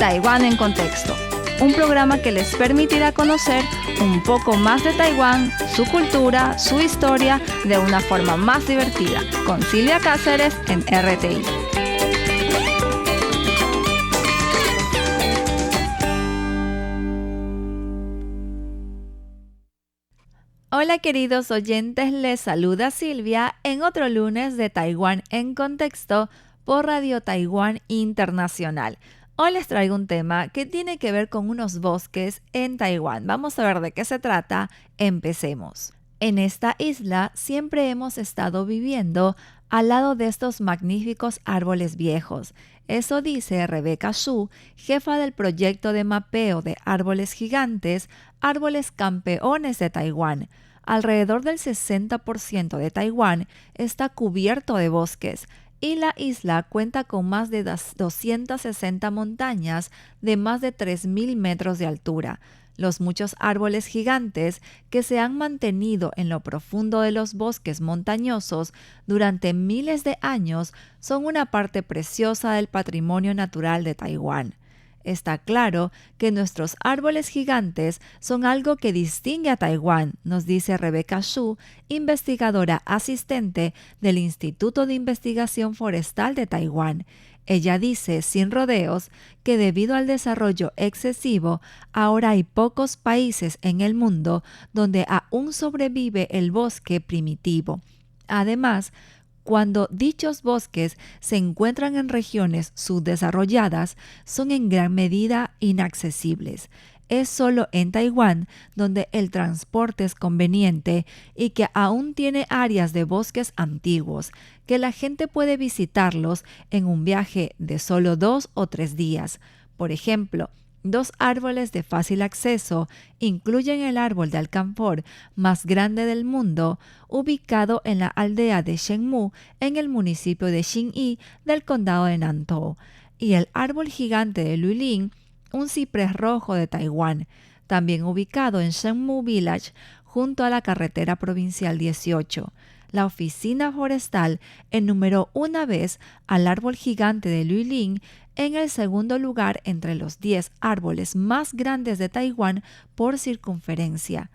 Taiwán en Contexto, un programa que les permitirá conocer un poco más de Taiwán, su cultura, su historia, de una forma más divertida, con Silvia Cáceres en RTI. Hola queridos oyentes, les saluda Silvia en otro lunes de Taiwán en Contexto por Radio Taiwán Internacional. Hoy les traigo un tema que tiene que ver con unos bosques en Taiwán. Vamos a ver de qué se trata. Empecemos. En esta isla siempre hemos estado viviendo al lado de estos magníficos árboles viejos. Eso dice Rebecca Xu, jefa del proyecto de mapeo de árboles gigantes, Árboles Campeones de Taiwán. Alrededor del 60% de Taiwán está cubierto de bosques y la isla cuenta con más de 260 montañas de más de 3.000 metros de altura. Los muchos árboles gigantes que se han mantenido en lo profundo de los bosques montañosos durante miles de años son una parte preciosa del patrimonio natural de Taiwán. Está claro que nuestros árboles gigantes son algo que distingue a Taiwán, nos dice Rebecca Xu, investigadora asistente del Instituto de Investigación Forestal de Taiwán. Ella dice, sin rodeos, que debido al desarrollo excesivo, ahora hay pocos países en el mundo donde aún sobrevive el bosque primitivo. Además, cuando dichos bosques se encuentran en regiones subdesarrolladas, son en gran medida inaccesibles. Es solo en Taiwán donde el transporte es conveniente y que aún tiene áreas de bosques antiguos, que la gente puede visitarlos en un viaje de solo 2 o 3 días. Por ejemplo, 2 árboles de fácil acceso incluyen el árbol de alcanfor más grande del mundo, ubicado en la aldea de Shenmu, en el municipio de Xinyi del condado de Nantou, y el árbol gigante de Luilin, un ciprés rojo de Taiwán, también ubicado en Shenmu Village, junto a la carretera provincial 18. La oficina forestal enumeró una vez al árbol gigante de Luilin en el segundo lugar entre los 10 árboles más grandes de Taiwán por circunferencia.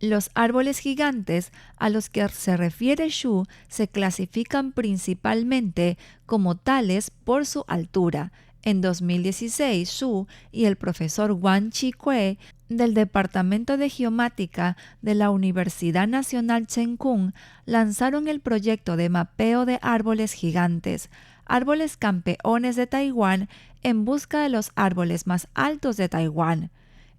Los árboles gigantes a los que se refiere Xu se clasifican principalmente como tales por su altura. En 2016, Xu y el profesor Wang Chi-kue del Departamento de Geomática de la Universidad Nacional Cheng Kung lanzaron el proyecto de mapeo de árboles gigantes, Árboles Campeones de Taiwán, en busca de los árboles más altos de Taiwán.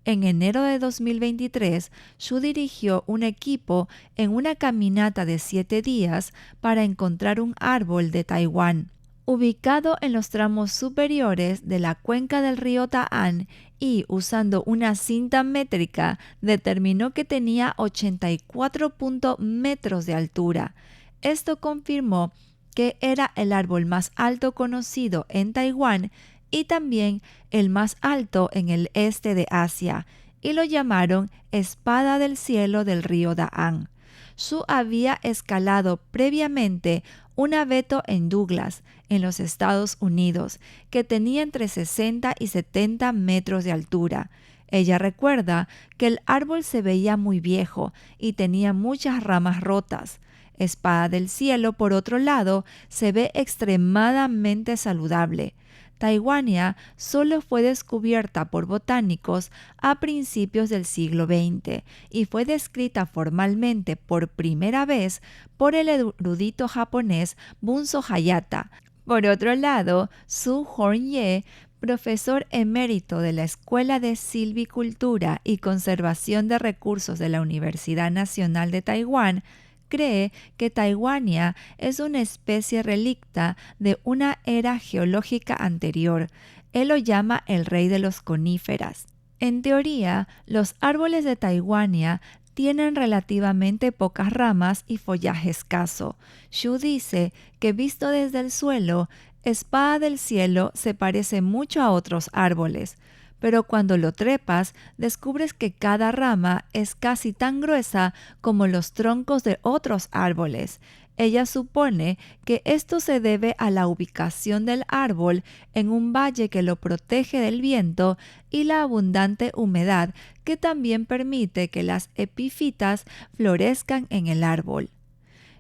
En enero de 2023, Xu dirigió un equipo en una caminata de 7 días para encontrar un árbol de Taiwán, ubicado en los tramos superiores de la cuenca del río Ta'an, y usando una cinta métrica determinó que tenía 84 metros de altura. Esto confirmó que era el árbol más alto conocido en Taiwán y también el más alto en el este de Asia, y lo llamaron Espada del Cielo del río Da'an. Xu había escalado previamente un abeto en Douglas, en los Estados Unidos, que tenía entre 60 y 70 metros de altura. Ella recuerda que el árbol se veía muy viejo y tenía muchas ramas rotas. Espada del Cielo, por otro lado, se ve extremadamente saludable. Taiwania solo fue descubierta por botánicos a principios del siglo XX y fue descrita formalmente por primera vez por el erudito japonés Bunzo Hayata. Por otro lado, Su Horn-ye, profesor emérito de la Escuela de Silvicultura y Conservación de Recursos de la Universidad Nacional de Taiwán, cree que Taiwania es una especie relicta de una era geológica anterior. Él lo llama el rey de los coníferas. En teoría, los árboles de Taiwania tienen relativamente pocas ramas y follaje escaso. Xu dice que visto desde el suelo, Espada del Cielo se parece mucho a otros árboles, pero cuando lo trepas, descubres que cada rama es casi tan gruesa como los troncos de otros árboles. Ella supone que esto se debe a la ubicación del árbol en un valle que lo protege del viento y la abundante humedad que también permite que las epífitas florezcan en el árbol.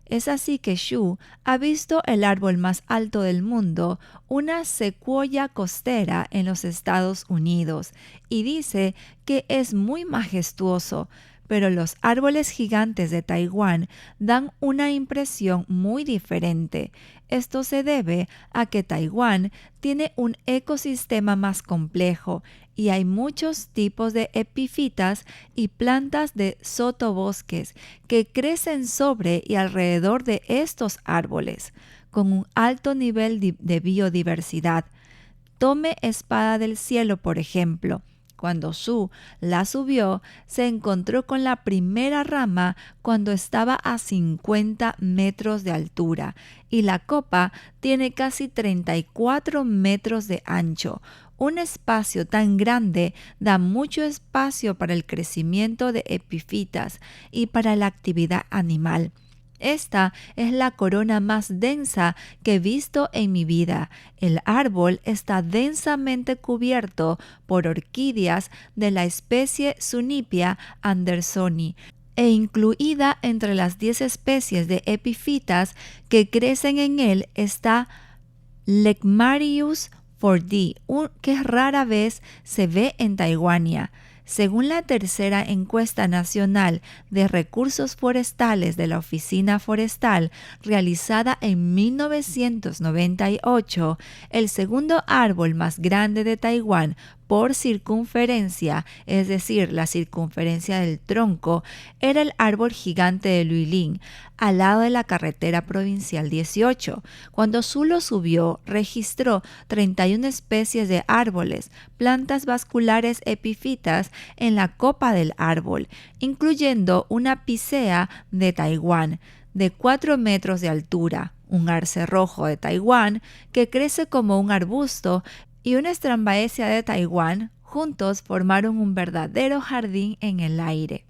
Es así que Xu ha visto el árbol más alto del mundo, una secuoya costera en los Estados Unidos, y dice que es muy majestuoso, pero los árboles gigantes de Taiwán dan una impresión muy diferente. Esto se debe a que Taiwán tiene un ecosistema más complejo y hay muchos tipos de epífitas y plantas de sotobosques que crecen sobre y alrededor de estos árboles, con un alto nivel de biodiversidad. Tome Espada del Cielo, por ejemplo. Cuando Su la subió, se encontró con la primera rama cuando estaba a 50 metros de altura y la copa tiene casi 34 metros de ancho. Un espacio tan grande da mucho espacio para el crecimiento de epífitas y para la actividad animal. Esta es la corona más densa que he visto en mi vida. El árbol está densamente cubierto por orquídeas de la especie Sunipia andersoni e incluida entre las 10 especies de epífitas que crecen en él está Lecmarius fordi, que rara vez se ve en Taiwania. Según la tercera encuesta nacional de recursos forestales de la Oficina Forestal realizada en 1998, el segundo árbol más grande de Taiwán por circunferencia, es decir, la circunferencia del tronco, era el árbol gigante de Luilin, al lado de la carretera provincial 18. Cuando Su lo subió, registró 31 especies de árboles, plantas vasculares epífitas en la copa del árbol, incluyendo una picea de Taiwán de 4 metros de altura, un arce rojo de Taiwán que crece como un arbusto y una Strombaceae de Taiwán. Juntos formaron un verdadero jardín en el aire.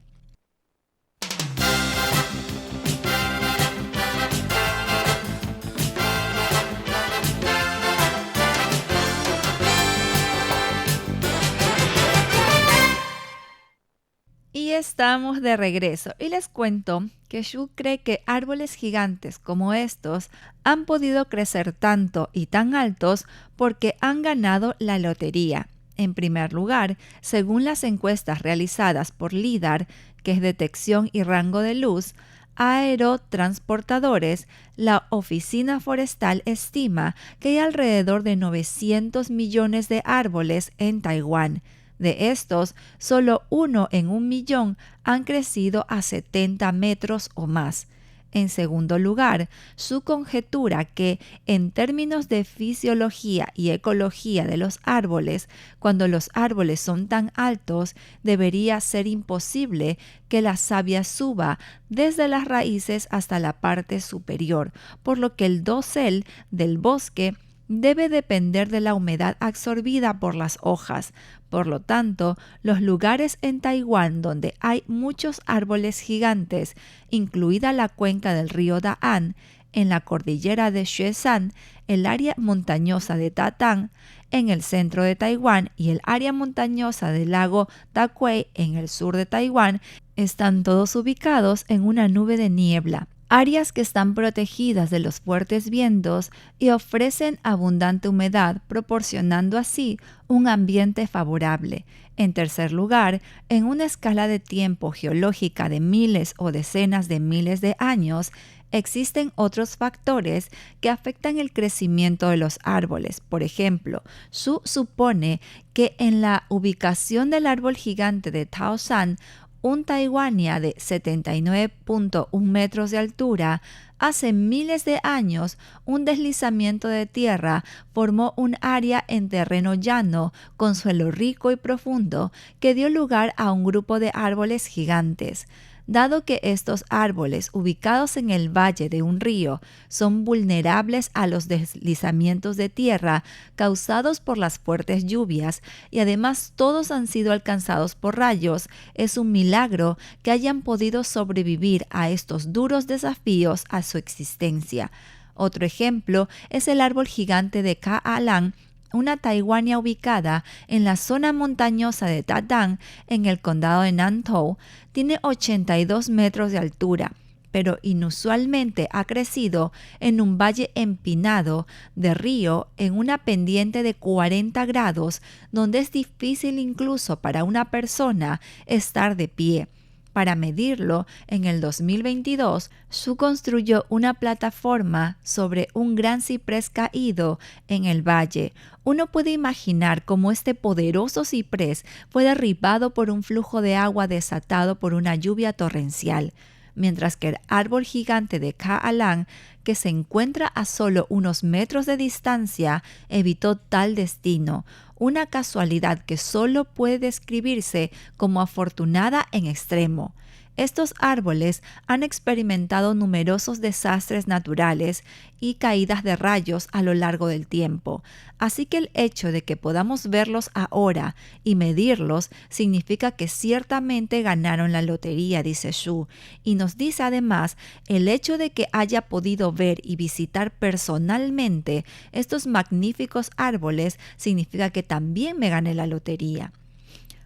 Y estamos de regreso y les cuento que Xu cree que árboles gigantes como estos han podido crecer tanto y tan altos porque han ganado la lotería. En primer lugar, según las encuestas realizadas por LIDAR, que es detección y rango de luz, aerotransportadores, la Oficina Forestal estima que hay alrededor de 900 millones de árboles en Taiwán. De estos, solo 1 en 1.000.000 han crecido a 70 metros o más. En segundo lugar, su conjetura que, en términos de fisiología y ecología de los árboles, cuando los árboles son tan altos, debería ser imposible que la savia suba desde las raíces hasta la parte superior, por lo que el dosel del bosque debe depender de la humedad absorbida por las hojas. Por lo tanto, los lugares en Taiwán donde hay muchos árboles gigantes, incluida la cuenca del río Da'an, en la cordillera de Xueshan, el área montañosa de Tatán, en el centro de Taiwán y el área montañosa del lago Takwei en el sur de Taiwán, están todos ubicados en una nube de niebla. Áreas que están protegidas de los fuertes vientos y ofrecen abundante humedad, proporcionando así un ambiente favorable. En tercer lugar, en una escala de tiempo geológica de miles o decenas de miles de años, existen otros factores que afectan el crecimiento de los árboles. Por ejemplo, Su supone que en la ubicación del árbol gigante de Taoshan, un taiwania de 79.1 metros de altura, hace miles de años un deslizamiento de tierra formó un área en terreno llano con suelo rico y profundo que dio lugar a un grupo de árboles gigantes. Dado que estos árboles ubicados en el valle de un río son vulnerables a los deslizamientos de tierra causados por las fuertes lluvias y además todos han sido alcanzados por rayos, es un milagro que hayan podido sobrevivir a estos duros desafíos a su existencia. Otro ejemplo es el árbol gigante de Ka Alang, una taiwania ubicada en la zona montañosa de Ta Dang, en el condado de Nam Tho. Tiene 82 metros de altura, pero inusualmente ha crecido en un valle empinado de río en una pendiente de 40 grados, donde es difícil incluso para una persona estar de pie. Para medirlo, en el 2022, Su construyó una plataforma sobre un gran ciprés caído en el valle. Uno puede imaginar cómo este poderoso ciprés fue derribado por un flujo de agua desatado por una lluvia torrencial, mientras que el árbol gigante de Ka Alang, que se encuentra a solo unos metros de distancia, evitó tal destino. Una casualidad que solo puede describirse como afortunada en extremo. Estos árboles han experimentado numerosos desastres naturales y caídas de rayos a lo largo del tiempo, así que el hecho de que podamos verlos ahora y medirlos significa que ciertamente ganaron la lotería, dice Xu, y nos dice además el hecho de que haya podido ver y visitar personalmente estos magníficos árboles significa que también me gané la lotería.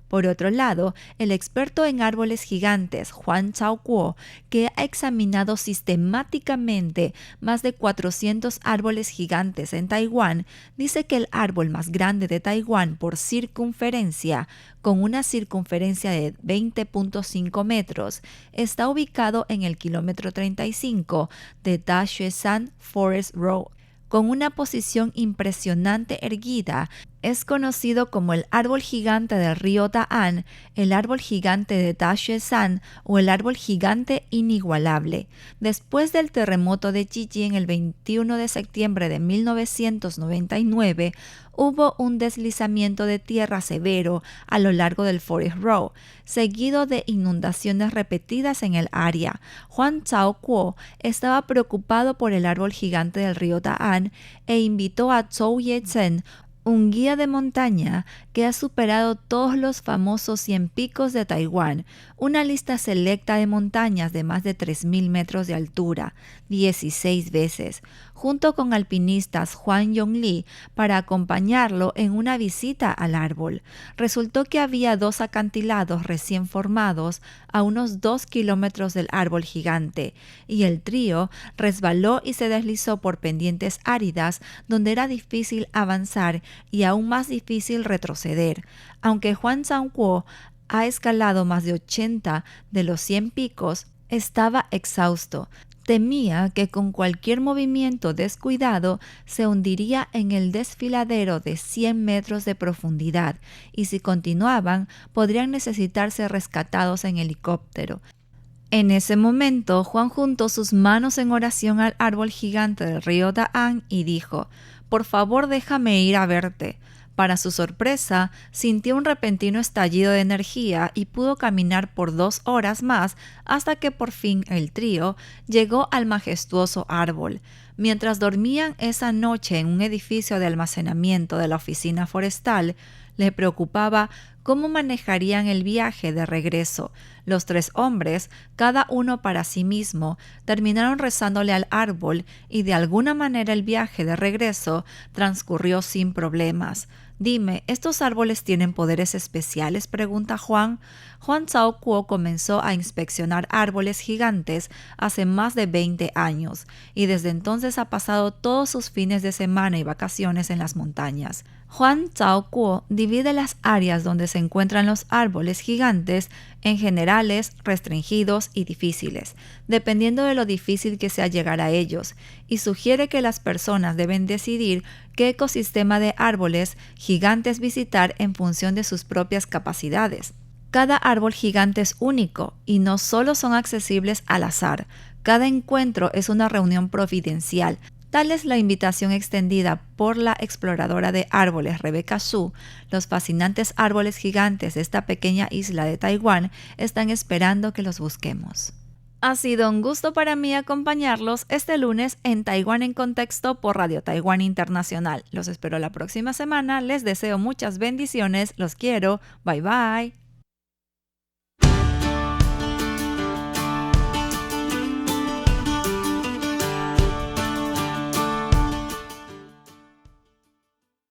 Por otro lado, el experto en árboles gigantes, Huang Chao-kuo, que ha examinado sistemáticamente más de 400 árboles gigantes en Taiwán, dice que el árbol más grande de Taiwán por circunferencia, con una circunferencia de 20.5 metros, está ubicado en el kilómetro 35 de Da Xueshan Forest Road. Con una posición impresionante erguida, es conocido como el árbol gigante del río Da'an, el árbol gigante de Da Xueshan o el árbol gigante inigualable. Después del terremoto de Jijin el 21 de septiembre de 1999, hubo un deslizamiento de tierra severo a lo largo del Forest Road, seguido de inundaciones repetidas en el área. Huang Chao-kuo estaba preocupado por el árbol gigante del río Da'an e invitó a Zhou Ye-zhen, un guía de montaña que ha superado todos los famosos 100 picos de Taiwán, una lista selecta de montañas de más de 3.000 metros de altura, 16 veces, junto con alpinistas Huang Yongli para acompañarlo en una visita al árbol. Resultó que había 2 acantilados recién formados a unos 2 kilómetros del árbol gigante, y el trío resbaló y se deslizó por pendientes áridas donde era difícil avanzar y aún más difícil retroceder. Aunque Huang Chao-kuo ha escalado más de 80 de los 100 picos, estaba exhausto. Temía que con cualquier movimiento descuidado se hundiría en el desfiladero de 100 metros de profundidad, y si continuaban podrían necesitarse rescatados en helicóptero. En ese momento, Juan juntó sus manos en oración al árbol gigante del río Da'an y dijo: «Por favor, déjame ir a verte». Para su sorpresa, sintió un repentino estallido de energía y pudo caminar por 2 horas más hasta que por fin el trío llegó al majestuoso árbol. Mientras dormían esa noche en un edificio de almacenamiento de la oficina forestal, le preocupaba cómo manejarían el viaje de regreso. Los 3 hombres, cada uno para sí mismo, terminaron rezándole al árbol y de alguna manera el viaje de regreso transcurrió sin problemas. «Dime, ¿estos árboles tienen poderes especiales?», pregunta Juan. Huang Chao-kuo comenzó a inspeccionar árboles gigantes hace más de 20 años y desde entonces ha pasado todos sus fines de semana y vacaciones en las montañas. Huang Chao-kuo divide las áreas donde se encuentran los árboles gigantes en generales, restringidos y difíciles, dependiendo de lo difícil que sea llegar a ellos, y sugiere que las personas deben decidir qué ecosistema de árboles gigantes visitar en función de sus propias capacidades. Cada árbol gigante es único y no solo son accesibles al azar. Cada encuentro es una reunión providencial. Tal es la invitación extendida por la exploradora de árboles Rebecca Su. Los fascinantes árboles gigantes de esta pequeña isla de Taiwán están esperando que los busquemos. Ha sido un gusto para mí acompañarlos este lunes en Taiwán en Contexto por Radio Taiwán Internacional. Los espero la próxima semana. Les deseo muchas bendiciones. Los quiero. Bye bye.